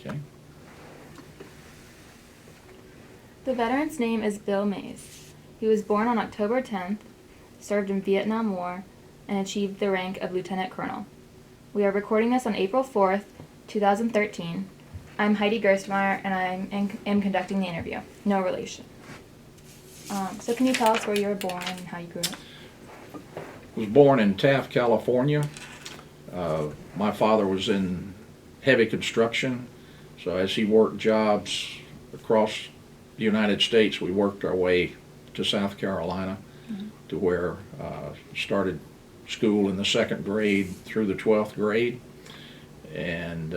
Okay. The veteran's name is Bill Mays. He was born on October 10th, served in Vietnam War, and achieved the rank of Lieutenant Colonel. We are recording this on April 4th, 2013. I'm Heidi Gerstmyer, and I am conducting the interview. No relation. So can you tell us where you were born and how you grew up? I was born in Taft, California. My father was in heavy construction, so as he worked jobs across the United States, we worked our way to South Carolina, to where started school in the 2nd grade through the 12th grade, and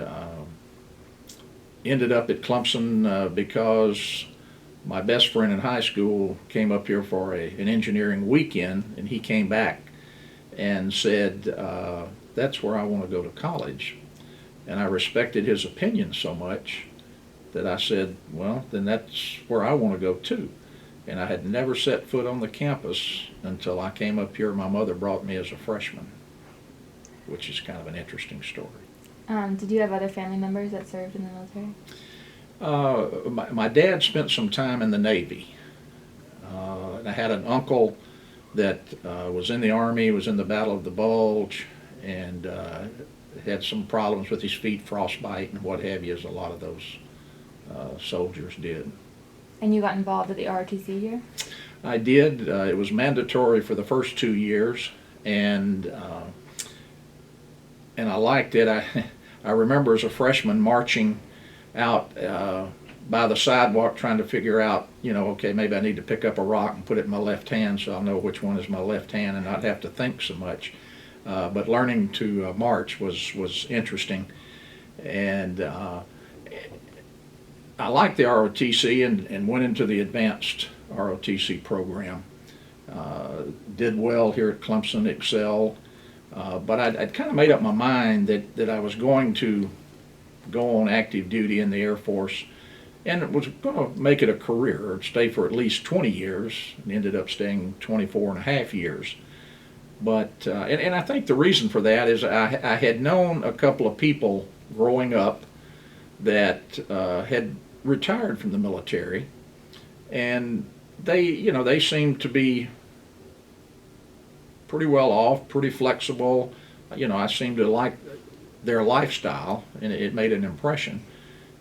ended up at Clemson because my best friend in high school came up here for an engineering weekend, and he came back and said, that's where I want to go to college. And I respected his opinion so much that I said, well, then that's where I want to go too. And I had never set foot on the campus until I came up here. My mother brought me as a freshman, which is kind of an interesting story. Did you have other family members that served in the military? My dad spent some time in the Navy. And I had an uncle that was in the Army, was in the Battle of the Bulge, and had some problems with his feet, frostbite and what have you, as a lot of those soldiers did. And you got involved at the ROTC here? I did. It was mandatory for the first 2 years, and I liked it. I remember as a freshman marching out by the sidewalk trying to figure out, okay, maybe I need to pick up a rock and put it in my left hand so I'll know which one is my left hand and not have to think so much. But learning to march was interesting, and I liked the ROTC and went into the advanced ROTC program. Did well here at Clemson, excelled, but I'd kind of made up my mind that I was going to go on active duty in the Air Force, and was going to make it a career, or stay for at least 20 years, and ended up staying 24 and a half years. But, and I think the reason for that is I had known a couple of people growing up that had retired from the military, and they seemed to be pretty well off, pretty flexible. I seemed to like their lifestyle, and it made an impression.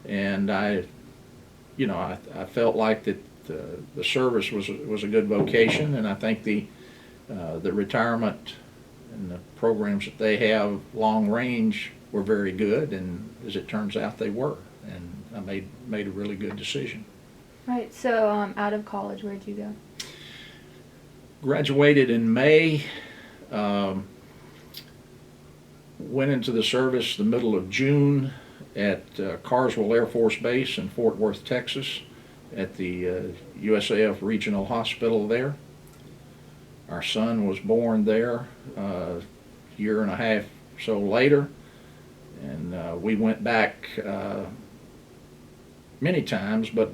And I felt like that the service was a good vocation, and I think the retirement and the programs that they have long range were very good, and as it turns out, they were. And I made a really good decision. Right. So out of college, where'd you go? Graduated in May. Went into the service the middle of June at Carswell Air Force Base in Fort Worth, Texas, at the USAF Regional Hospital there. Our son was born there a year and a half or so later, and we went back many times, but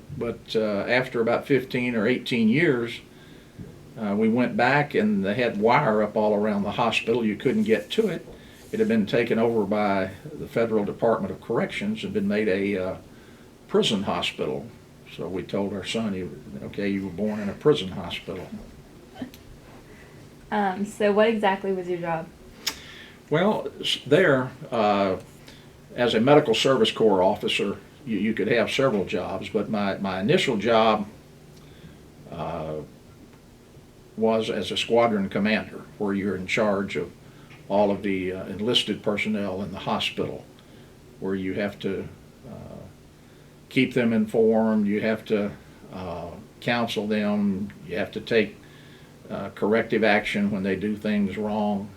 after about 15 or 18 years, we went back, and they had wire up all around the hospital. You couldn't get to it. It had been taken over by the Federal Department of Corrections and been made a prison hospital. So we told our son, okay, you were born in a prison hospital. So what exactly was your job? Well, there, as a Medical Service Corps officer, you could have several jobs, but my initial job was as a squadron commander, where you're in charge of all of the enlisted personnel in the hospital, where you have to keep them informed, you have to counsel them, you have to take corrective action when they do things wrong.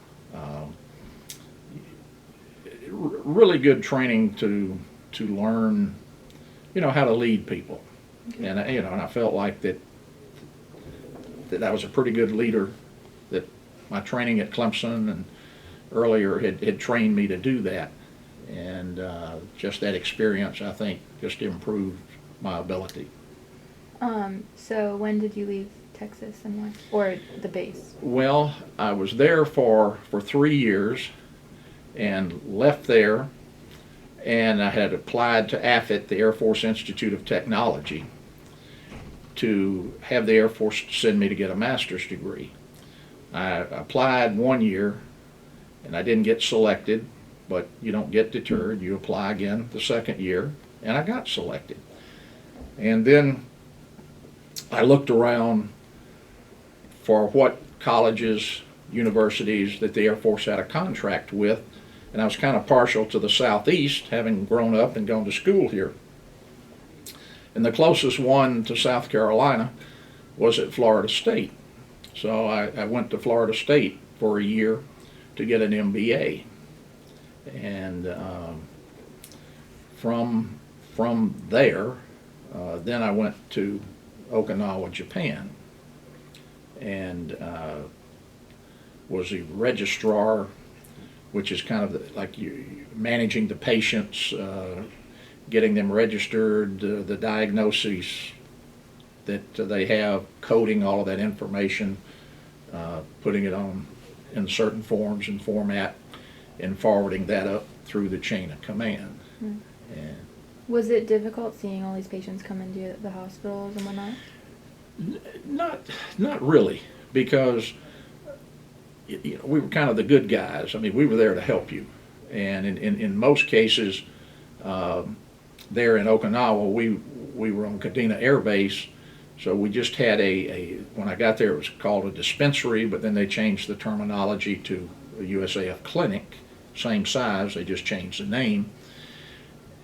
Really good training to learn, how to lead people. Okay. And I felt like that I was a pretty good leader, that my training at Clemson and earlier had trained me to do that. And just that experience, I think, just improved my ability. So when did you leave Texas and why? Or the base? Well, I was there for 3 years and left there, and I had applied to AFIT, the Air Force Institute of Technology, to have the Air Force send me to get a master's degree. I applied 1 year, and I didn't get selected, but you don't get deterred. You apply again the second year, and I got selected. And then I looked around for what colleges, universities that the Air Force had a contract with, and I was kind of partial to the Southeast, having grown up and gone to school here. And the closest one to South Carolina was at Florida State. So I went to Florida State for a year to get an MBA. And from there, then I went to Okinawa, Japan, and was a registrar, which is kind of like you managing the patients, getting them registered, the diagnoses that they have, coding all of that information, putting it on in certain forms and format, and forwarding that up through the chain of command. Mm. And was it difficult seeing all these patients come into the hospitals and whatnot? Not really, because we were kind of the good guys. I mean, we were there to help you, and in most cases, there in Okinawa, we were on Kadena Air Base, so we just had when I got there, it was called a dispensary, but then they changed the terminology to a USAF clinic, same size, they just changed the name.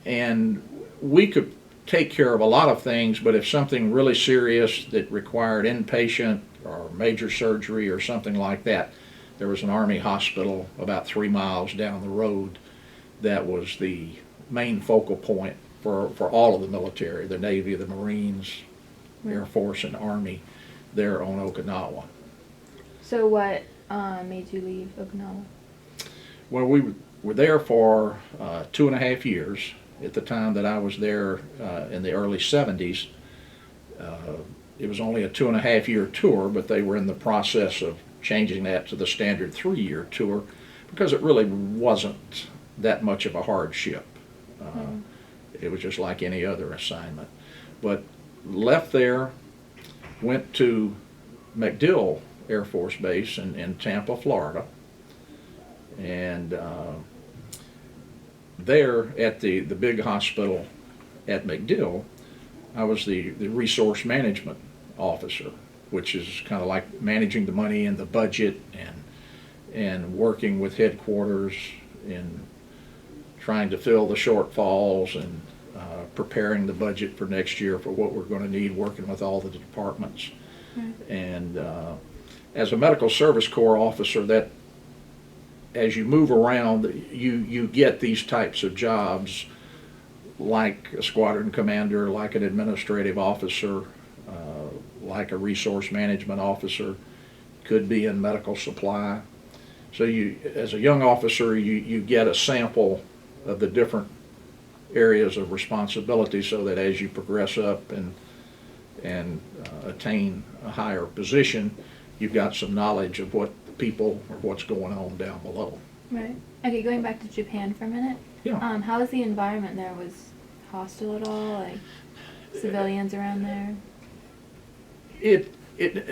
And we could take care of a lot of things, but if something really serious that required inpatient or major surgery or something like that, there was an Army hospital about 3 miles down the road that was the main focal point for all of the military, the Navy, the Marines, Air Force, and Army there on Okinawa. So what made you leave Okinawa? Well, we were there for 2.5 years. At the time that I was there in the early 70s, it was only a 2.5-year tour, but they were in the process of changing that to the standard 3-year tour because it really wasn't that much of a hardship. It was just like any other assignment. But left there, went to MacDill Air Force Base in Tampa, Florida, and there at the big hospital at MacDill, I was the resource management officer, which is kind of like managing the money and the budget and working with headquarters in trying to fill the shortfalls and preparing the budget for next year for what we're going to need, working with all the departments. Right. And as a medical service corps officer, that as you move around, you get these types of jobs like a squadron commander, like an administrative officer, like a resource management officer, could be in medical supply. So you, as a young officer, you get a sample of the different areas of responsibility so that as you progress up and attain a higher position, you've got some knowledge of what the people or what's going on down below. Right. Okay, going back to Japan for a minute. Yeah. How was the environment there? Was hostile at all? Like civilians around there?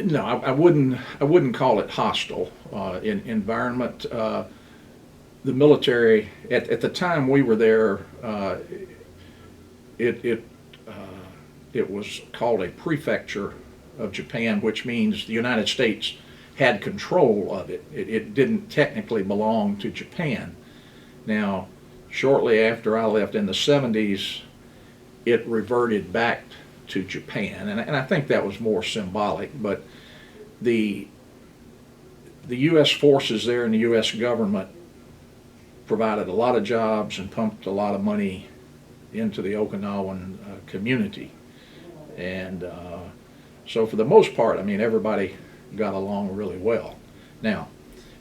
No, I wouldn't call it hostile environment. The military at the time we were there, it was called a prefecture of Japan, which means the United States had control of it. It didn't technically belong to Japan. Now, shortly after I left in the 70s, it reverted back to Japan, and I think that was more symbolic, but the U.S. forces there and the U.S. government provided a lot of jobs and pumped a lot of money into the Okinawan community. And so for the most part, I mean, everybody got along really well. Now,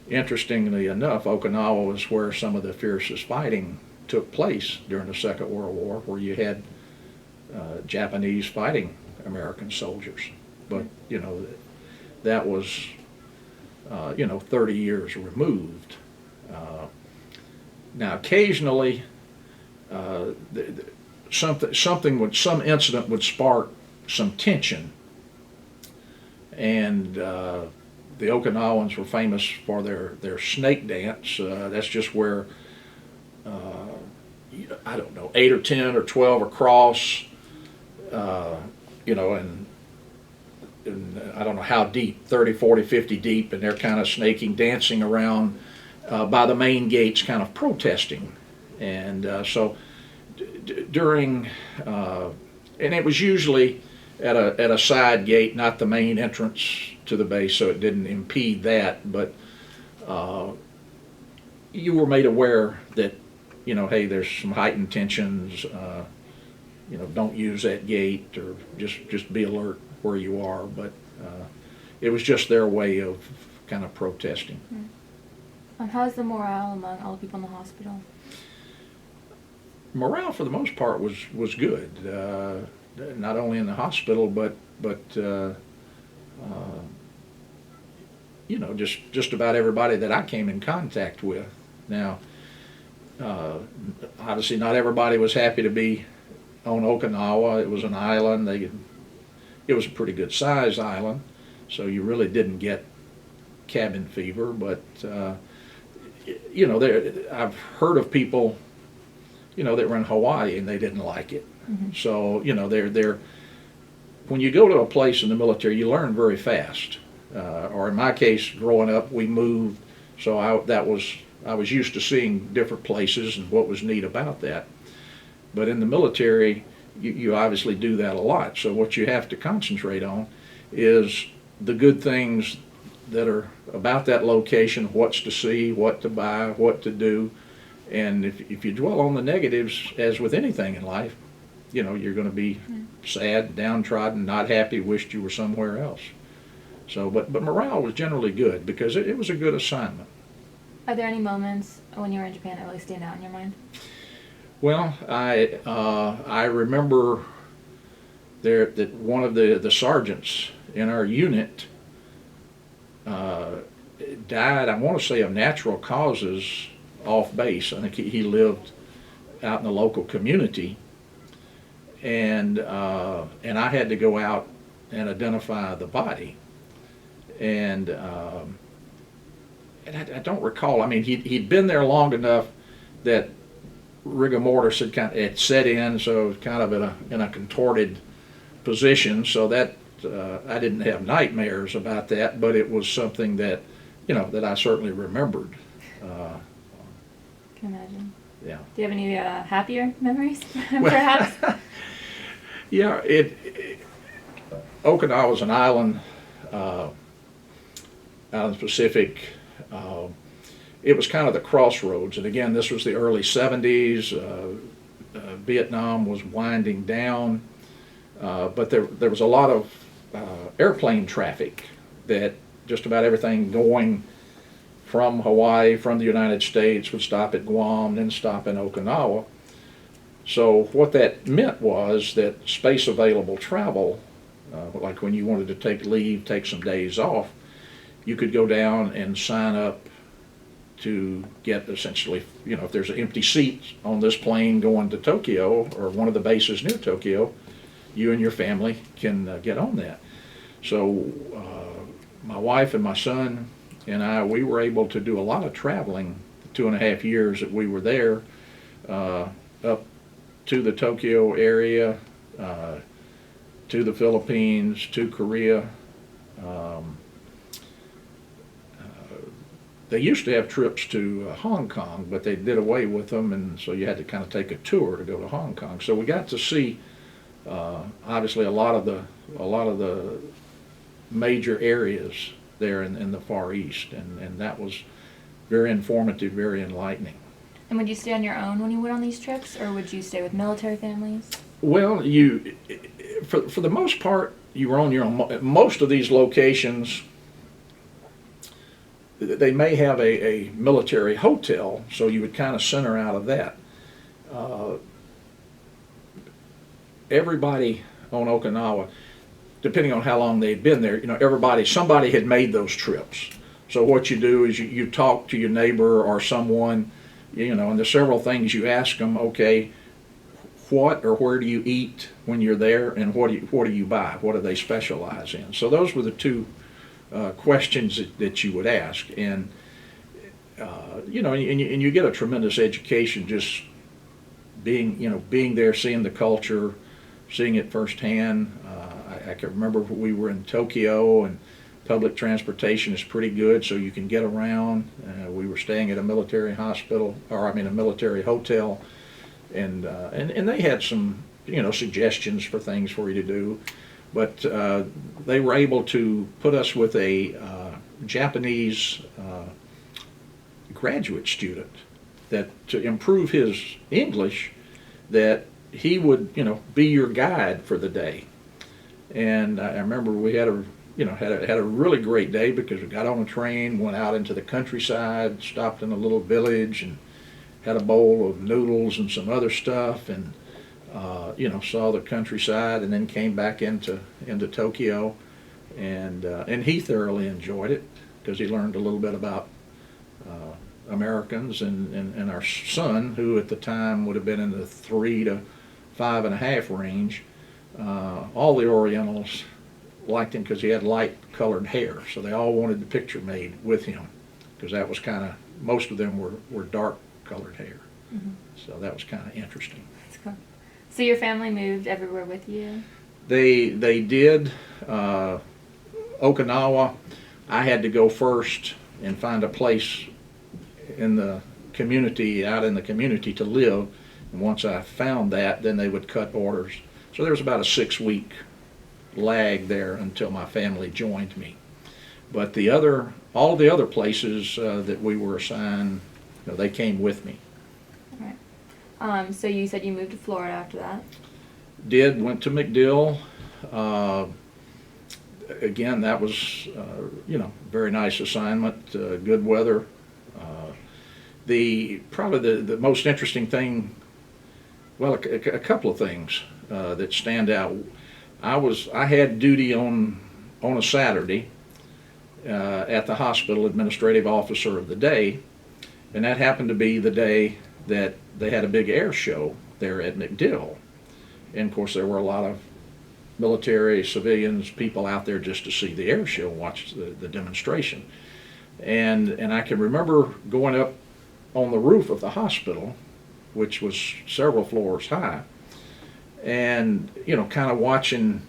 interestingly enough, Okinawa was where some of the fiercest fighting took place during the Second World War, where you had Japanese fighting American soldiers. But, you know, that was, 30 years removed. Now, occasionally, some incident would spark some tension. And the Okinawans were famous for their snake dance. That's just where, I don't know, 8 or 10 or 12 across, and I don't know how deep, 30, 40, 50 deep, and they're kind of snaking, dancing around by the main gates, kind of protesting. And so during, and it was usually at a side gate, not the main entrance to the base, so it didn't impede that. But you were made aware that, hey, there's some heightened tensions. Don't use that gate, or just be alert where you are. But it was just their way of kind of protesting. How's the morale among all the people in the hospital? Morale, for the most part, was good. Not only in the hospital, but just about everybody that I came in contact with. Now, obviously, not everybody was happy to be on Okinawa. It was an island. It was a pretty good sized island, so you really didn't get cabin fever. But I've heard of people, that were in Hawaii and they didn't like it. Mm-hmm. So they're when you go to a place in the military, you learn very fast. Or in my case, growing up, we moved, so I was used to seeing different places and what was neat about that. But in the military, you obviously do that a lot. So what you have to concentrate on is the good things that are about that location, what's to see, what to buy, what to do. And if you dwell on the negatives, as with anything in life, you're going to be sad, downtrodden, not happy, wished you were somewhere else. So, but morale was generally good because it was a good assignment. Are there any moments when you were in Japan that really stand out in your mind? Well, I remember that one of the sergeants in our unit died, I want to say, of natural causes off base. I think he lived out in the local community, and I had to go out and identify the body. And I don't recall. I mean, he'd been there long enough that rigor mortis had set in, so it was kind of in a contorted position. So that I didn't have nightmares about that, but it was something that that I certainly remembered. Can imagine. Yeah. Do you have any happier memories, perhaps? Yeah, Okinawa is an island out in the Pacific. It was kind of the crossroads, and again, this was the early 70s. Vietnam was winding down, but there was a lot of airplane traffic, that just about everything going from Hawaii, from the United States, would stop at Guam, then stop in Okinawa. So what that meant was that space available travel, like when you wanted to take leave, take some days off, you could go down and sign up to get essentially, if there's an empty seat on this plane going to Tokyo or one of the bases near Tokyo, you and your family can get on that. So my wife and my son and we were able to do a lot of traveling the 2.5 years that we were there, up to the Tokyo area, to the Philippines, to Korea. They used to have trips to Hong Kong, but they did away with them, and so you had to kind of take a tour to go to Hong Kong. So we got to see, obviously, a lot of the major areas there in the Far East, and that was very informative, very enlightening. And would you stay on your own when you went on these trips, or would you stay with military families? Well, for the most part, you were on your own. Most of these locations, they may have a military hotel, so you would kind of center out of that. Everybody on Okinawa, depending on how long they'd been there, somebody had made those trips. So what you do is you talk to your neighbor or someone, and there's several things you ask them. Okay, what or where do you eat when you're there, and what do you buy? What do they specialize in? So those were the two questions that you would ask, and and you get a tremendous education just being there, seeing the culture, seeing it firsthand. I can remember we were in Tokyo, and public transportation is pretty good, so you can get around. We were staying at a military hospital, a military hotel, and they had some suggestions for things for you to do, but they were able to put us with a Japanese graduate student that to improve his English, that he would be your guide for the day. And I remember we had a really great day, because we got on a train, went out into the countryside, stopped in a little village, and had a bowl of noodles and some other stuff, and saw the countryside, and then came back into Tokyo, and he thoroughly enjoyed it, because he learned a little bit about Americans, and our son, who at the time would have been in the 3 to 5.5 range. All the Orientals liked him because he had light colored hair, so they all wanted the picture made with him, because that was most of them were dark colored hair. Mm-hmm. So that was kind of interesting. That's cool. So your family moved everywhere with you? They did. Okinawa, I had to go first and find a place in the community, out in the community, to live. And once I found that, then they would cut orders. So there was about a 6-week lag there until my family joined me. But all the other places that we were assigned, they came with me. All right. So you said you moved to Florida after that? Went to MacDill. Again, that was very nice assignment, good weather. Probably the most interesting thing, well, a couple of things that stand out. I had duty on a Saturday at the hospital, administrative officer of the day, and that happened to be the day that they had a big air show there at MacDill. And of course there were a lot of military, civilians, people out there just to see the air show, watch the demonstration. And I can remember going up on the roof of the hospital, which was several floors high, and kind of watching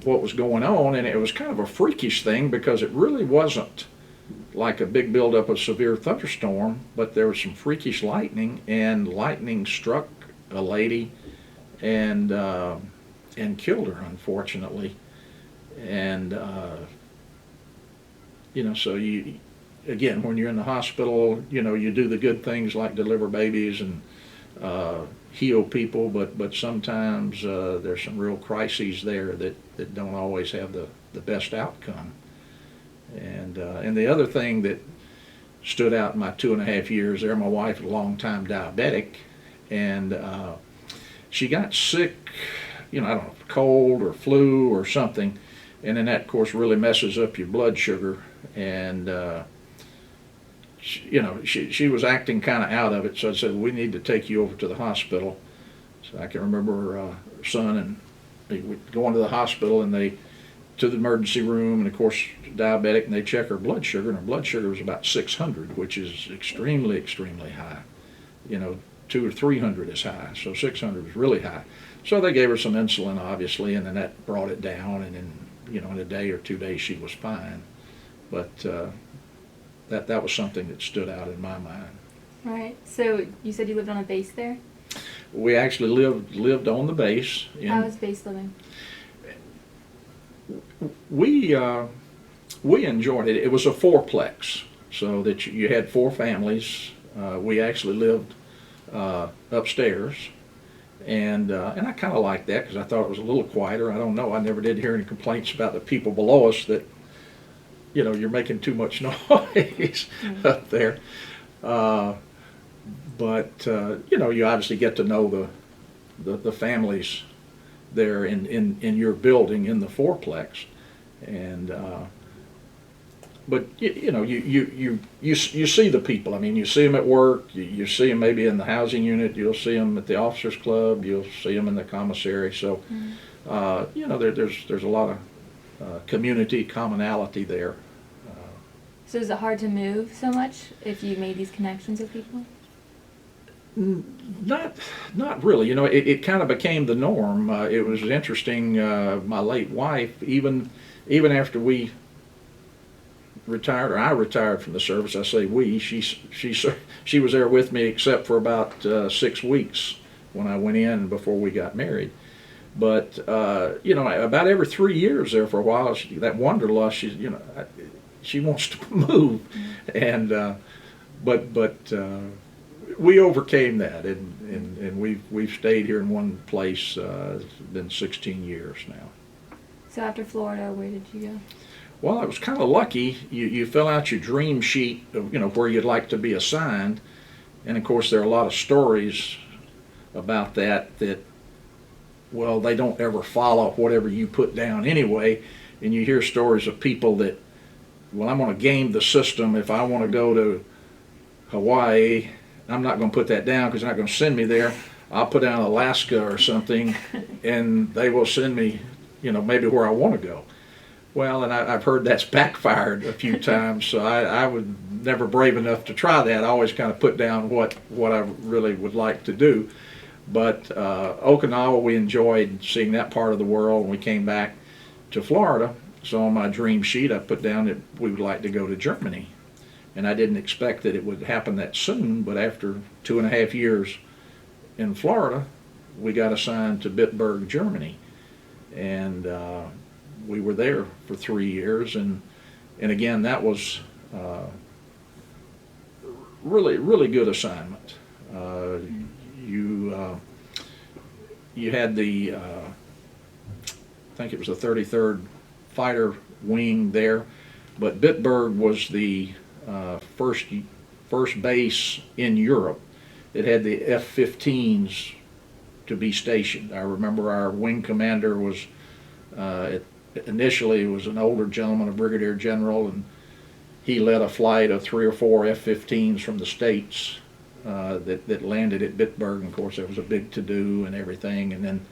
what was going on. And it was kind of a freakish thing, because it really wasn't like a big buildup of severe thunderstorm, but there was some freakish lightning, and lightning struck a lady and killed her, unfortunately. And so again, when you're in the hospital, you do the good things like deliver babies and heal people, but sometimes there's some real crises there that don't always have the best outcome. And the other thing that stood out in my 2.5 years there, my wife was a long-time diabetic, and she got sick, I don't know, cold or flu or something, and then that, of course, really messes up your blood sugar. And she was acting kind of out of it, so I said, we need to take you over to the hospital. So I can remember her son and they going to the hospital, and they to the emergency room, and of course diabetic, and they check her blood sugar, and her blood sugar was about 600, which is extremely, extremely high. 200 or 300 is high, so 600 is really high. So they gave her some insulin, obviously, and then that brought it down, and then in a day or 2 days she was fine. But that was something that stood out in my mind. Right. So you said you lived on a base there? We actually lived on the base. How was base living? We enjoyed it. It was a fourplex, so that you had 4 families. We actually lived upstairs, and I kind of liked that, because I thought it was a little quieter. I don't know. I never did hear any complaints about the people below us that you're making too much noise up there. But you obviously get to know the families there in your building, in the fourplex. And but you see the people. I mean, you see them at work. You see them maybe in the housing unit. You'll see them at the officers club. You'll see them in the commissary. So, there's a lot of community commonality there. So is it hard to move so much if you made these connections with people? Not really. It kind of became the norm. It was interesting. My late wife, even after we retired, or I retired from the service, I say we. She was there with me except for about 6 weeks when I went in before we got married. But about every 3 years there for a while, that wanderlust. She wants to move, and but we overcame that, and we've stayed here in one place. It's been 16 years now. So after Florida, where did you go? Well, I was kind of lucky. You fill out your dream sheet of where you'd like to be assigned, and of course there are a lot of stories about that well, they don't ever follow whatever you put down anyway, and you hear stories of people that, well, I'm going to game the system. If I want to go to Hawaii, I'm not going to put that down because they're not going to send me there. I'll put down Alaska or something, and they will send me, maybe where I want to go. Well, and I've heard that's backfired a few times, so I was never brave enough to try that. I always kind of put down what I really would like to do. But Okinawa, we enjoyed seeing that part of the world. When we came back to Florida, so on my dream sheet, I put down that we would like to go to Germany. And I didn't expect that it would happen that soon, but after 2.5 years in Florida, we got assigned to Bitburg, Germany. And we were there for 3 years, and again, that was really good assignment. You had the I think it was the 33rd Fighter Wing there, but Bitburg was the first base in Europe. It had the F-15s to be stationed. I remember our wing commander was initially was an older gentleman, a brigadier general, and he led a flight of 3 or 4 F-15s from the States that landed at Bitburg. And of course, there was a big to-do and everything. And then,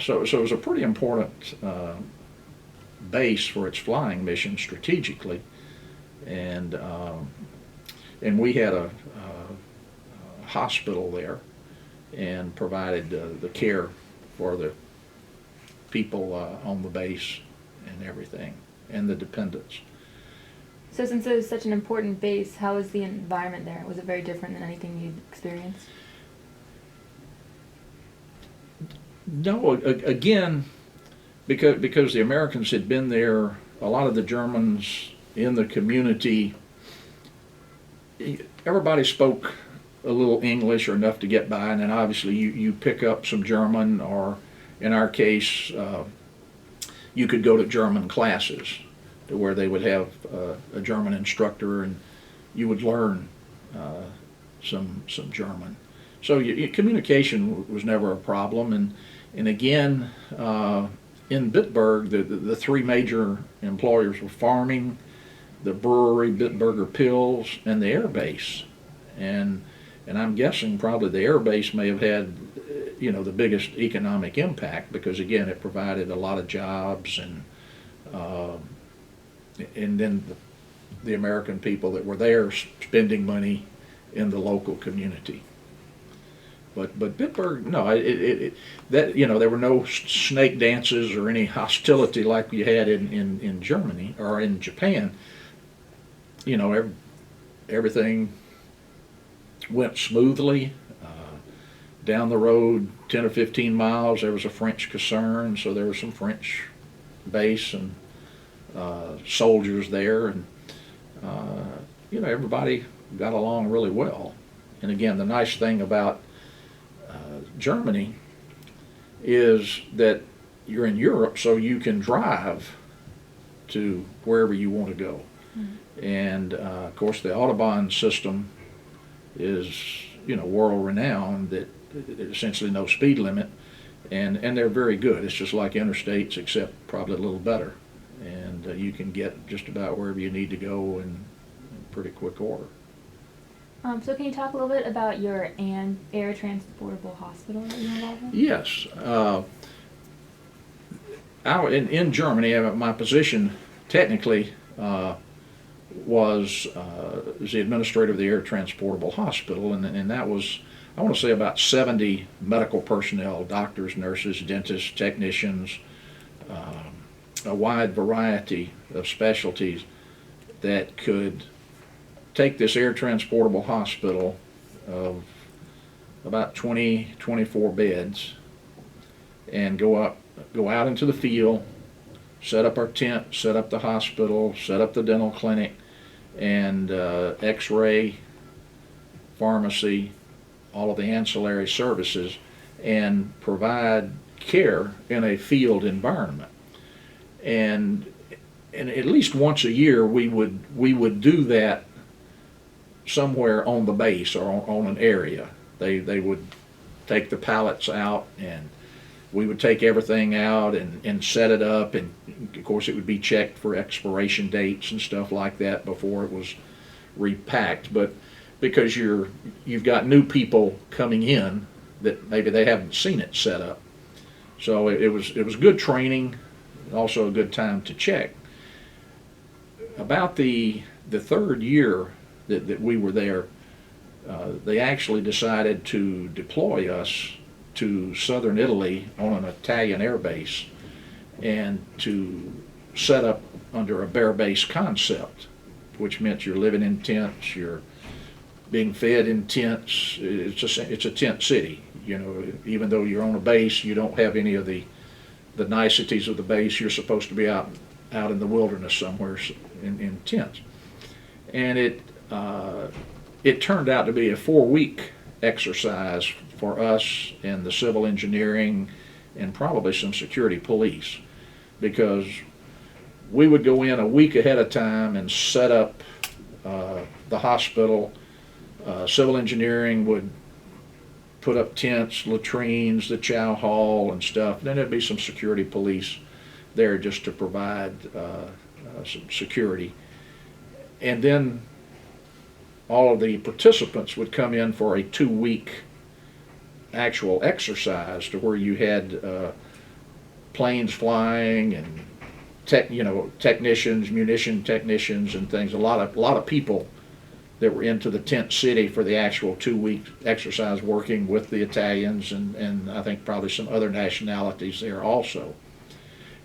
so it was a pretty important base for its flying mission strategically. And we had a hospital there and provided the care for the people on the base and everything, and the dependents. So since it was such an important base, how was the environment there? Was it very different than anything you'd experienced? No, again, because the Americans had been there, a lot of the Germans in the community, everybody spoke a little English or enough to get by, and then obviously you pick up some German, or in our case, you could go to German classes to where they would have a German instructor, and you would learn some German. So communication was never a problem, and again, in Bitburg, the 3 major employers were farming, the brewery, Bitburger Pills, and the air base. And I'm guessing probably the air base may have had, the biggest economic impact, because again, it provided a lot of jobs, and then the American people that were there spending money in the local community. But Bitburg, no, there were no snake dances or any hostility like you had in Germany or in Japan. Everything went smoothly. Down the road 10 or 15 miles, there was a French caserne, so there was some French base and soldiers there, and everybody got along really well. And again, the nice thing about Germany is that you're in Europe, so you can drive to wherever you want to go. Mm-hmm. And of course, the Autobahn system is world renowned. That there's essentially no speed limit, and they're very good. It's just like interstates, except probably a little better. And and you can get just about wherever you need to go in pretty quick order. So can you talk a little bit about your air transportable hospital that you're involved in? Yes. In Germany, my position technically was the administrator of the air transportable hospital, and that was, I want to say, about 70 medical personnel, doctors, nurses, dentists, technicians, a wide variety of specialties that could take this air transportable hospital of about 20, 24 beds and go out into the field, set up our tent, set up the hospital, set up the dental clinic, and x-ray, pharmacy, all of the ancillary services, and provide care in a field environment. And at least once a year we would do that somewhere on the base or on an area. They would take the pallets out, and we would take everything out and set it up, and of course it would be checked for expiration dates and stuff like that before it was repacked. But because you've got new people coming in that maybe they haven't seen it set up, so it was good training, also a good time to check. About the third year that we were there, they actually decided to deploy us to southern Italy on an Italian air base and to set up under a bare base concept, which meant you're living in tents, you're being fed in tents. It's a tent city. You know, even though you're on a base, you don't have any of the niceties of the base. You're supposed to be out in the wilderness somewhere in tents. And it turned out to be a 4-week exercise for us and the civil engineering and probably some security police, because we would go in a week ahead of time and set up the hospital. Civil engineering would put up tents, latrines, the chow hall and stuff. Then there'd be some security police there just to provide some security. And then all of the participants would come in for a 2-week actual exercise, to where you had planes flying and technicians, munition technicians and things. A lot of people that were into the tent city for the actual 2-week exercise, working with the Italians and I think probably some other nationalities there also.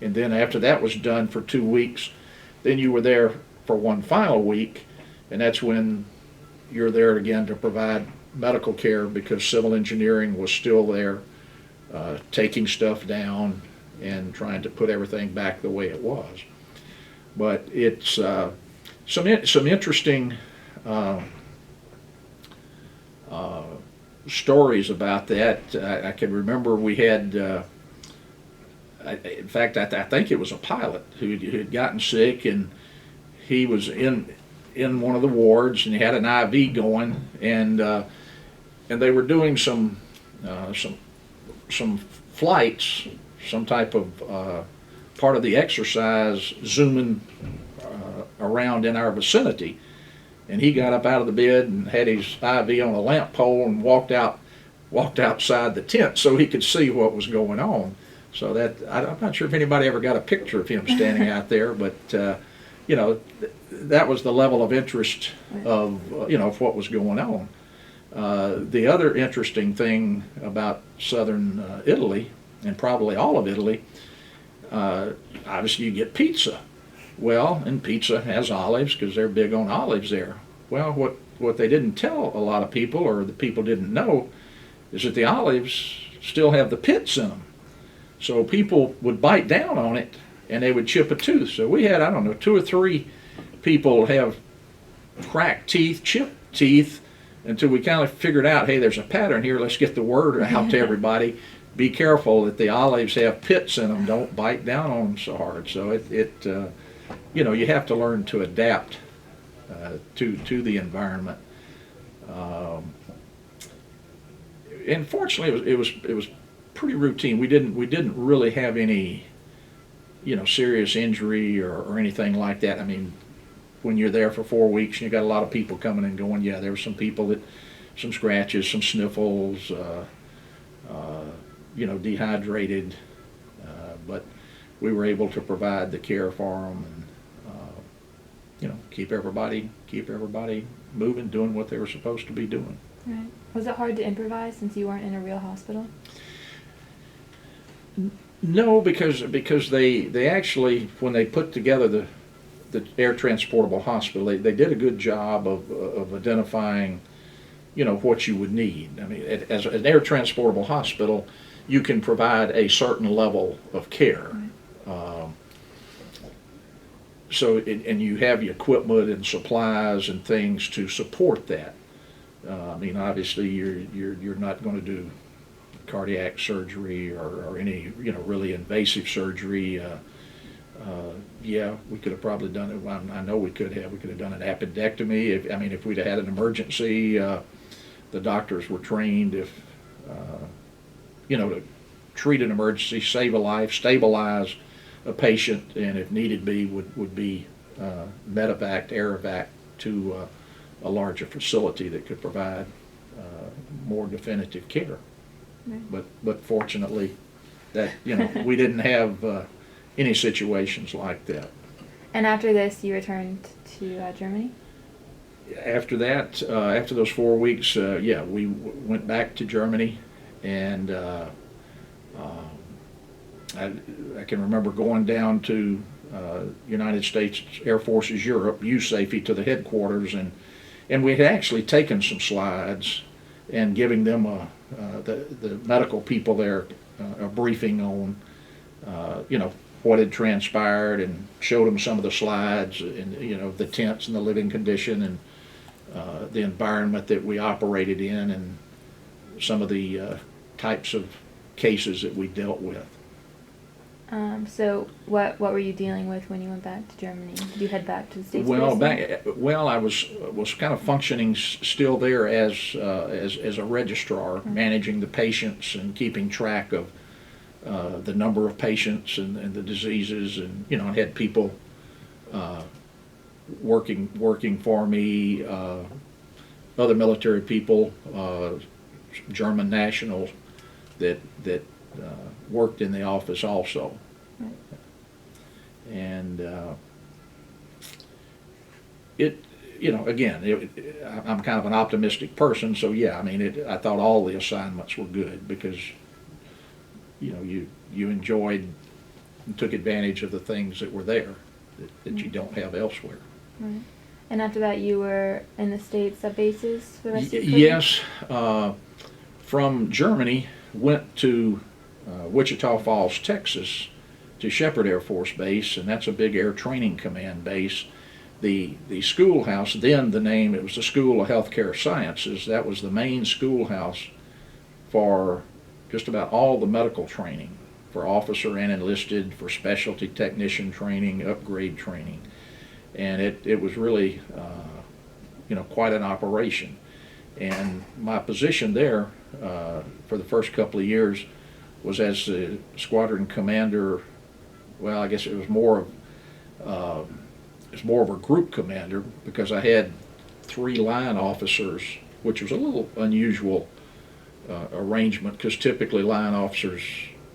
And then after that was done for 2 weeks, then you were there for one final week, and that's when you're there again to provide medical care, because civil engineering was still there, taking stuff down and trying to put everything back the way it was. But it's some interesting stories about that. I can remember we had, in fact, I think it was a pilot who had gotten sick, and he was in one of the wards, and he had an IV going, and they were doing some flights, some type of part of the exercise, zooming around in our vicinity. And he got up out of the bed and had his IV on a lamp pole and walked outside the tent so he could see what was going on. So that, I'm not sure if anybody ever got a picture of him standing out there, but that was the level of interest of of what was going on. The other interesting thing about southern Italy, and probably all of Italy, obviously you get pizza. Well, and pizza has olives because they're big on olives there. Well, what they didn't tell a lot of people, or the people didn't know, is that the olives still have the pits in them. So people would bite down on it and they would chip a tooth. So we had, 2 or 3 people have cracked teeth, chipped teeth, until we kind of figured out, hey, there's a pattern here. Let's get the word out to everybody. Be careful that the olives have pits in them. Don't bite down on them so hard. So you have to learn to adapt to the environment. And fortunately, it was pretty routine. We didn't really have any serious injury or anything like that. I mean, when you're there for 4 weeks, you got a lot of people coming and going. Yeah, there were some people that, some scratches, some sniffles, dehydrated, but we were able to provide the care for them and, keep everybody moving, doing what they were supposed to be doing. Right. Was it hard to improvise since you weren't in a real hospital? No, because they actually, when they put together the air transportable hospital, they did a good job of identifying, what you would need. I mean, as an air transportable hospital, you can provide a certain level of care. Right. And you have the equipment and supplies and things to support that. I mean, obviously, you're not going to do cardiac surgery or any really invasive surgery. Yeah, we could have probably done it. Well, I know we could have done an appendectomy. If we'd have had an emergency, the doctors were trained to treat an emergency, save a life, stabilize a patient, and if needed be, would be medevac, air evac to a larger facility that could provide more definitive care. Right. But fortunately, that we didn't have any situations like that. And after this, you returned to Germany? After that, after those 4 weeks, we went back to Germany, and I can remember going down to United States Air Force's Europe, USAFE, to the headquarters, and we had actually taken some slides and giving them the medical people there a briefing on what had transpired, and showed them some of the slides and the tents and the living condition and the environment that we operated in, and some of the types of cases that we dealt with. So what were you dealing with when you went back to Germany? Did you head back to the States? I was kind of functioning still there as a registrar, managing the patients and keeping track of the number of patients and the diseases, and I had people working for me, other military people, German nationals that worked in the office also. Right. And I'm kind of an optimistic person, so yeah, I thought all the assignments were good because you enjoyed and took advantage of the things that were there that you don't have elsewhere. Right. And after that, you were in the States at bases for the rest of your career? Yes. From Germany, went to Wichita Falls, Texas, to Shepherd Air Force Base, and that's a big air training command base. The schoolhouse, then it was the School of Healthcare Sciences. That was the main schoolhouse for just about all the medical training, for officer and enlisted, for specialty technician training, upgrade training. And it was really, quite an operation. And my position there for the first couple of years was as the squadron commander. Well, I guess it was more of a group commander, because I had 3 line officers, which was a little unusual arrangement, because typically line officers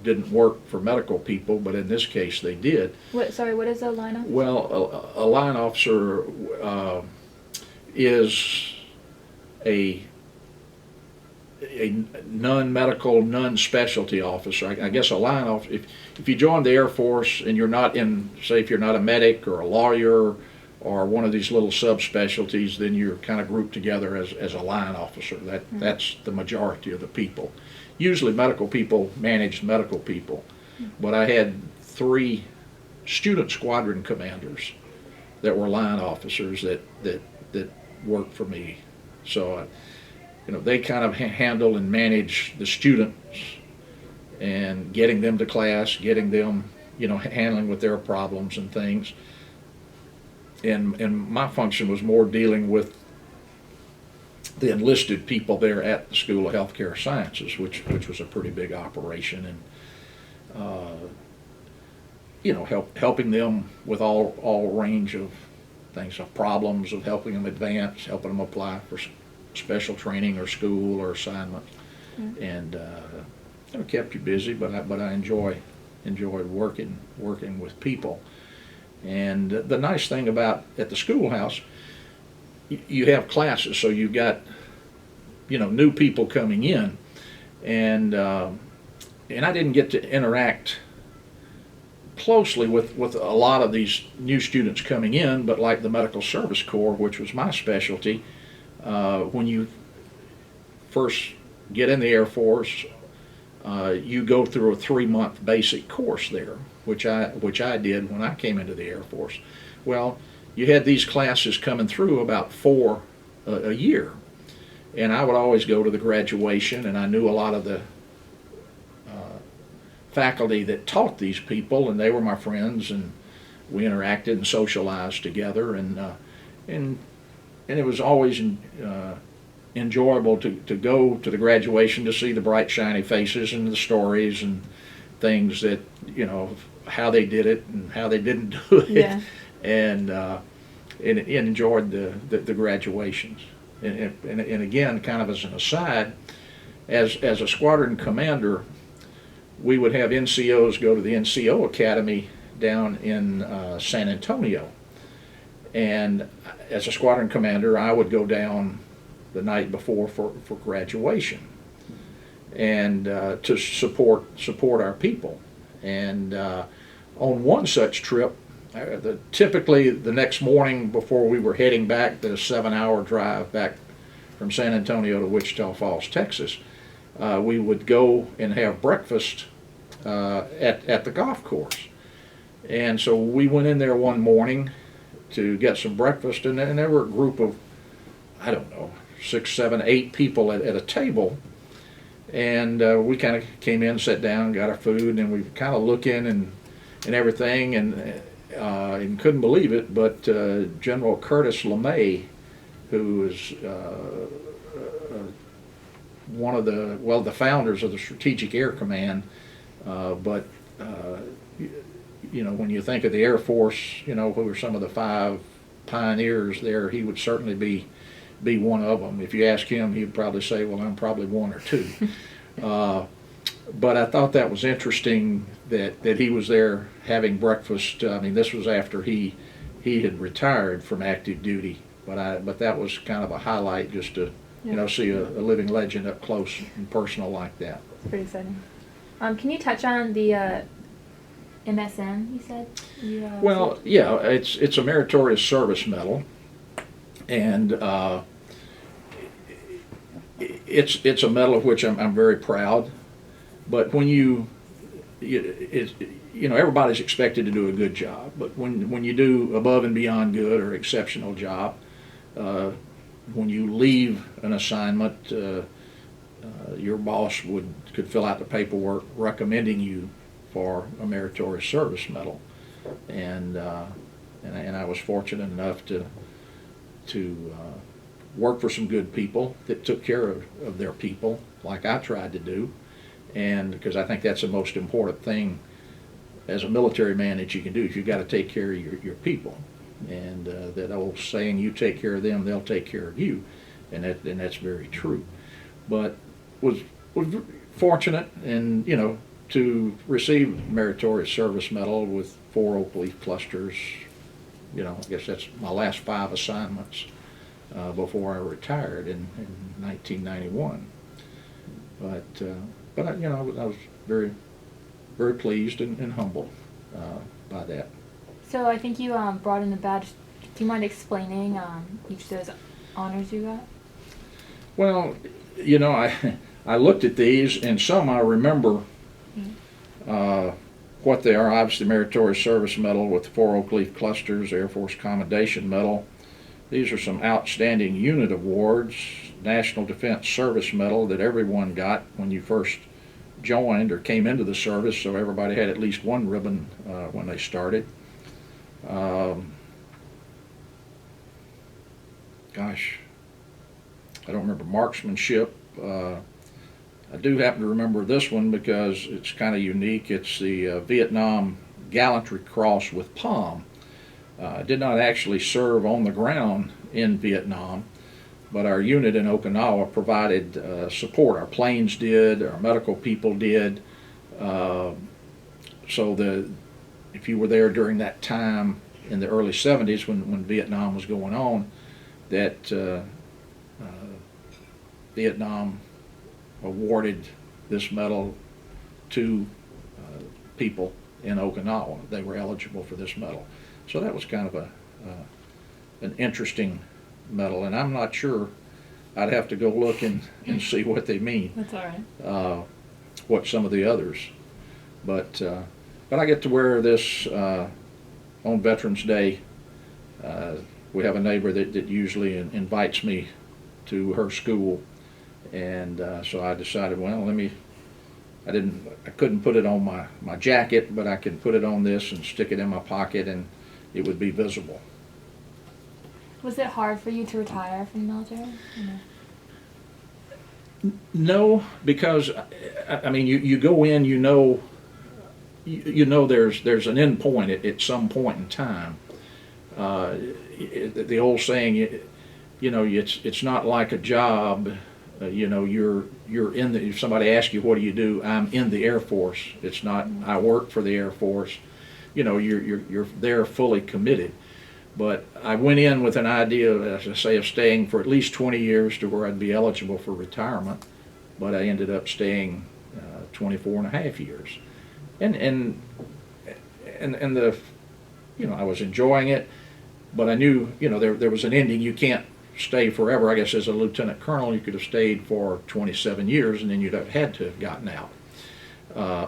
didn't work for medical people, but in this case they did. What is a line officer? Well, a line officer is a non-medical, non-specialty officer. I guess a line officer, if you join the Air Force and you're not if you're not a medic or a lawyer or one of these little subspecialties, then you're kind of grouped together as a line officer. That's the majority of the people. Usually medical people managed medical people, but I had 3 student squadron commanders that were line officers that worked for me. So they kind of handle and manage the students and getting them to class, getting them, handling with their problems and things. And my function was more dealing with the enlisted people there at the School of Healthcare Sciences, which was a pretty big operation. And helping them with all range of things, of problems, of helping them advance, helping them apply for special training or school or assignment, and kept you busy. But I enjoyed working with people. And the nice thing about at the schoolhouse, you have classes, so you've got new people coming in, and I didn't get to interact closely with a lot of these new students coming in, but like the Medical Service Corps, which was my specialty, when you first get in the Air Force, you go through a 3-month basic course there, which I did when I came into the Air Force. Well, you had these classes coming through, about 4 a year, and I would always go to the graduation, and I knew a lot of the faculty that taught these people, and they were my friends, and we interacted and socialized together, and it was always enjoyable to go to the graduation, to see the bright shiny faces and the stories and things that how they did it and how they didn't do it, yeah. and enjoyed the graduations. And again, kind of as an aside, as a squadron commander, we would have NCOs go to the NCO Academy down in San Antonio. And as a squadron commander, I would go down the night before for graduation, and to support our people. And on one such trip, typically the next morning before we were heading back, the 7-hour drive back from San Antonio to Wichita Falls, Texas, we would go and have breakfast at the golf course. And so we went in there one morning to get some breakfast, and there were a group of, I don't know, 6, 7, 8 people at a table. And we kind of came in, sat down, got our food, and we kind of looking and everything, and couldn't believe it, but General Curtis LeMay, who is one of the founders of the Strategic Air Command, but when you think of the Air Force, who were some of the 5 pioneers there, he would certainly be one of them. If you ask him, he'd probably say, well, I'm probably 1 or 2. But I thought that was interesting that he was there having breakfast. I mean, this was after he had retired from active duty, but that was kind of a highlight, just to see a living legend up close and personal like that. It's pretty exciting. Can you touch on the MSN, you said? Well, yeah, it's a meritorious service medal, and it's a medal of which I'm very proud. But when everybody's expected to do a good job, but when you do above and beyond good or exceptional job, when you leave an assignment, your boss could fill out the paperwork recommending you for a meritorious service medal, and I was fortunate enough to work for some good people that took care of their people, like I tried to do, and because I think that's the most important thing as a military man that you can do, is you got to take care of your people, and that old saying, you take care of them, they'll take care of you, and that's very true. But was fortunate, and to receive meritorious service medal with 4 oak leaf clusters. I guess that's my last 5 assignments before I retired in 1991. But I was very, very pleased and humbled by that. So I think you brought in the badge. Do you mind explaining each of those honors you got? Well, I looked at these, and some I remember what they are. Obviously, Meritorious Service Medal with 4 oak leaf clusters, Air Force Commendation Medal. These are some outstanding unit awards. National Defense Service Medal that everyone got when you first joined or came into the service, so everybody had at least one ribbon when they started. Gosh, I don't remember marksmanship. I do happen to remember this one because it's kind of unique. It's the Vietnam Gallantry Cross with Palm. Did not actually serve on the ground in Vietnam, but our unit in Okinawa provided support. Our planes did, our medical people did. So if you were there during that time in the early 70s when Vietnam was going on, that Vietnam awarded this medal to people in Okinawa. They were eligible for this medal. So that was kind of an interesting medal, and I'm not sure. I'd have to go look and see what they mean. That's all right. What some of the others. But I get to wear this on Veterans Day. We have a neighbor that usually invites me to her school, and so I decided, well, I couldn't put it on my jacket, but I could put it on this and stick it in my pocket, and it would be visible. Was it hard for you to retire from the military? No, because I mean, you go in, you know there's an end point at some point in time. The old saying, it's not like a job. You're in the. If somebody asks you, what do you do? I'm in the Air Force. It's not. I work for the Air Force. You're there fully committed. But I went in with an idea, as I say, of staying for at least 20 years to where I'd be eligible for retirement. But I ended up staying 24 and a half years. And the, I was enjoying it, but I knew, there was an ending. You can't stay forever. I guess as a lieutenant colonel, you could have stayed for 27 years, and then you'd have had to have gotten out,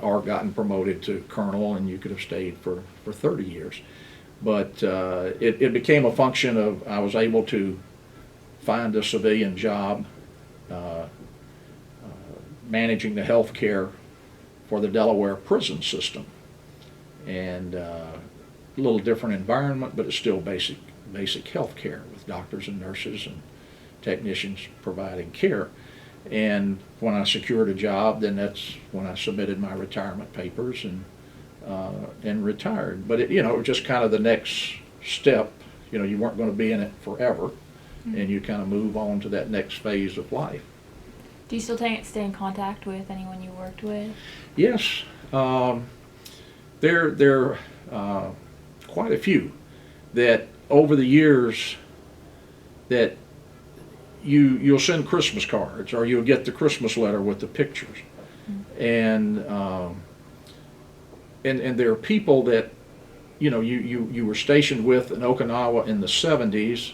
or gotten promoted to colonel, and you could have stayed for 30 years. But it became a function of I was able to find a civilian job managing the health care for the Delaware prison system. And a little different environment, but it's still basic health care with doctors and nurses and technicians providing care. And when I secured a job, then that's when I submitted my retirement papers and retired. But it was just kind of the next step. You weren't going to be in it forever, and you kind of move on to that next phase of life. Do you still stay in contact with anyone you worked with? Yes, there are quite a few that over the years that you'll send Christmas cards, or you'll get the Christmas letter with the pictures, and there are people that you were stationed with in Okinawa in the 70s,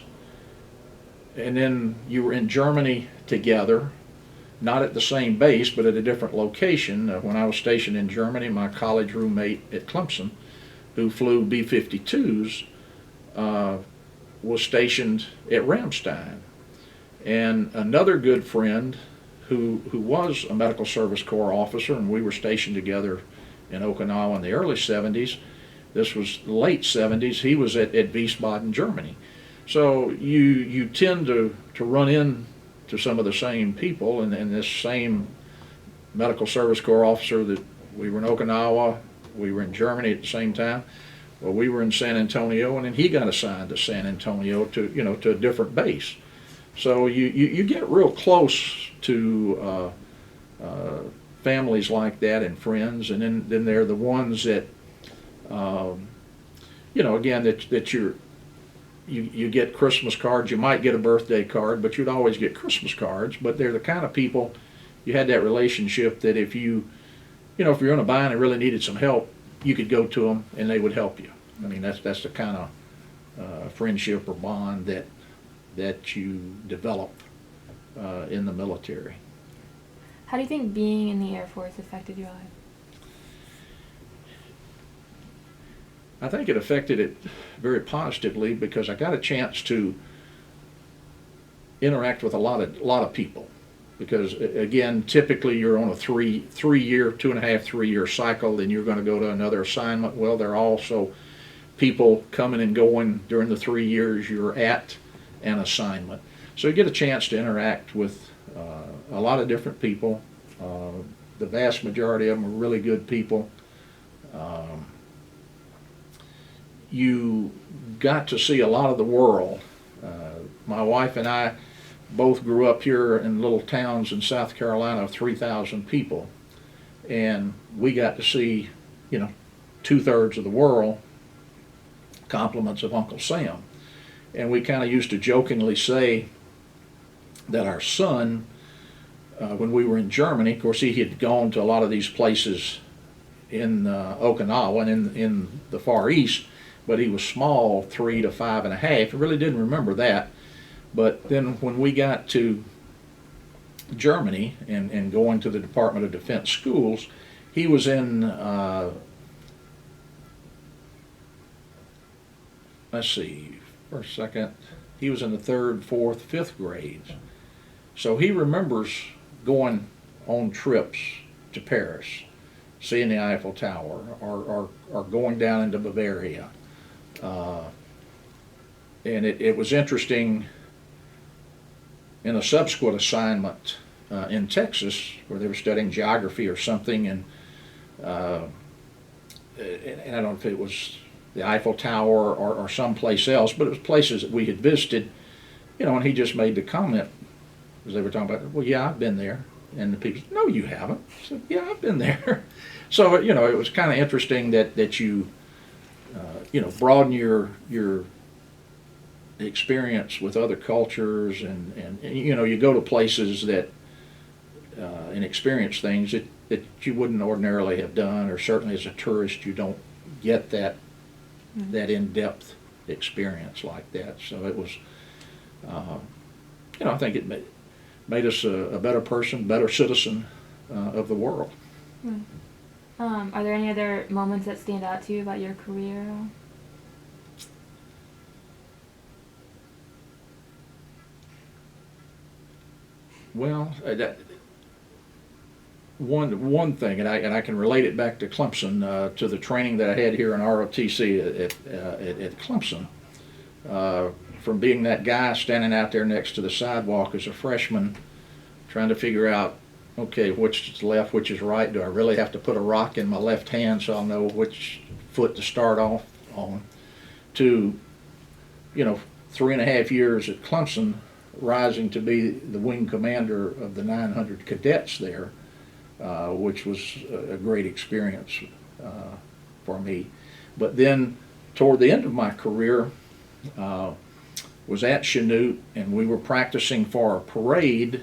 and then you were in Germany together. Not at the same base, but at a different location. When I was stationed in Germany, my college roommate at Clemson, who flew B-52s, was stationed at Ramstein. And another good friend who was a medical service corps officer, and we were stationed together in Okinawa in the early 70s. This was late 70s. He was at Wiesbaden, Germany. So you tend to run in to some of the same people, and this same medical service corps officer that we were in Okinawa, we were in Germany at the same time. Well, we were in San Antonio, and then he got assigned to San Antonio to a different base. So you get real close to families like that and friends, and then there are the ones that again that you get Christmas cards. You might get a birthday card, but you'd always get Christmas cards. But they're the kind of people you had that relationship that if you're in a bind and really needed some help, you could go to them and they would help you. I mean, that's the kind of friendship or bond that you develop in the military. How do you think being in the Air Force affected your life? I think it affected it very positively because I got a chance to interact with a lot of people. Because again, typically you're on a 2.5, 3 year cycle, then you're going to go to another assignment. Well, there are also people coming and going during the 3 years you're at an assignment. So you get a chance to interact with a lot of different people. The vast majority of them are really good people. you got to see a lot of the world. My wife and I both grew up here in little towns in South Carolina of 3,000 people, and we got to see, 2/3 of the world, compliments of Uncle Sam. And we kind of used to jokingly say that our son, when we were in Germany, of course he had gone to a lot of these places in Okinawa and in the Far East, but he was small, 3 to 5.5. I really didn't remember that. But then when we got to Germany and going to the Department of Defense schools, he was in, let's see, for a second, he was in the 3rd, 4th, 5th grades. So he remembers going on trips to Paris, seeing the Eiffel Tower, or going down into Bavaria. And it was interesting in a subsequent assignment in Texas where they were studying geography or something, and I don't know if it was the Eiffel Tower or someplace else, but it was places that we had visited, and he just made the comment, as they were talking about, well, yeah, I've been there. And the people said, no, you haven't. I said, yeah, I've been there. So, it was kind of interesting that you, broaden your experience with other cultures, and you go to places that and experience things that you wouldn't ordinarily have done, or certainly as a tourist you don't get that in-depth experience like that. So it was, I think it made us a better person, better citizen of the world. Right. Are there any other moments that stand out to you about your career? Well, one thing, and I can relate it back to Clemson, to the training that I had here in ROTC at Clemson. From being that guy standing out there next to the sidewalk as a freshman, trying to figure out, okay, which is left, which is right. Do I really have to put a rock in my left hand so I'll know which foot to start off on? To, 3.5 years at Clemson, rising to be the wing commander of the 900 cadets there, which was a great experience for me. But then, toward the end of my career, was at Chanute, and we were practicing for a parade,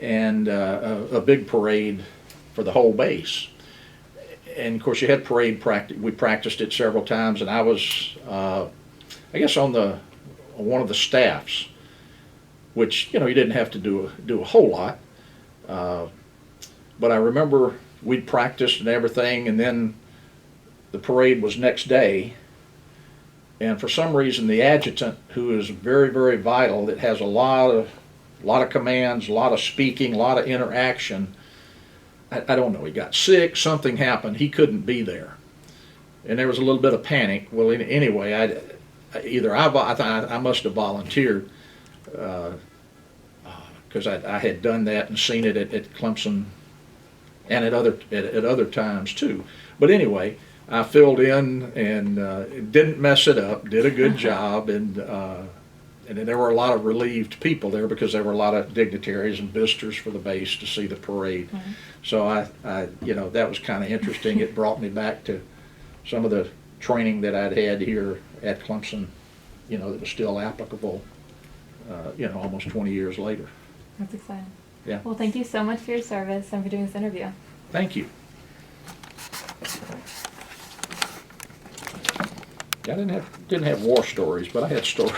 and a big parade for the whole base. And of course you had parade practice, we practiced it several times, and I was, I guess on one of the staffs, which, you didn't have to do a whole lot. But I remember we'd practiced and everything, and then the parade was next day. And for some reason, the adjutant, who is very, very vital, that has a lot of commands, a lot of speaking, a lot of interaction, I don't know, he got sick, something happened, he couldn't be there. And there was a little bit of panic. Well, anyway, I must have volunteered, because I had done that and seen it at Clemson and at other times too. But anyway, I filled in and didn't mess it up, did a good job, and there were a lot of relieved people there because there were a lot of dignitaries and visitors for the base to see the parade. Mm-hmm. So I that was kind of interesting. It brought me back to some of the training that I'd had here at Clemson, that was still applicable, almost 20 years later. That's exciting. Yeah. Well, thank you so much for your service and for doing this interview. Thank you. I didn't have war stories, but I had stories.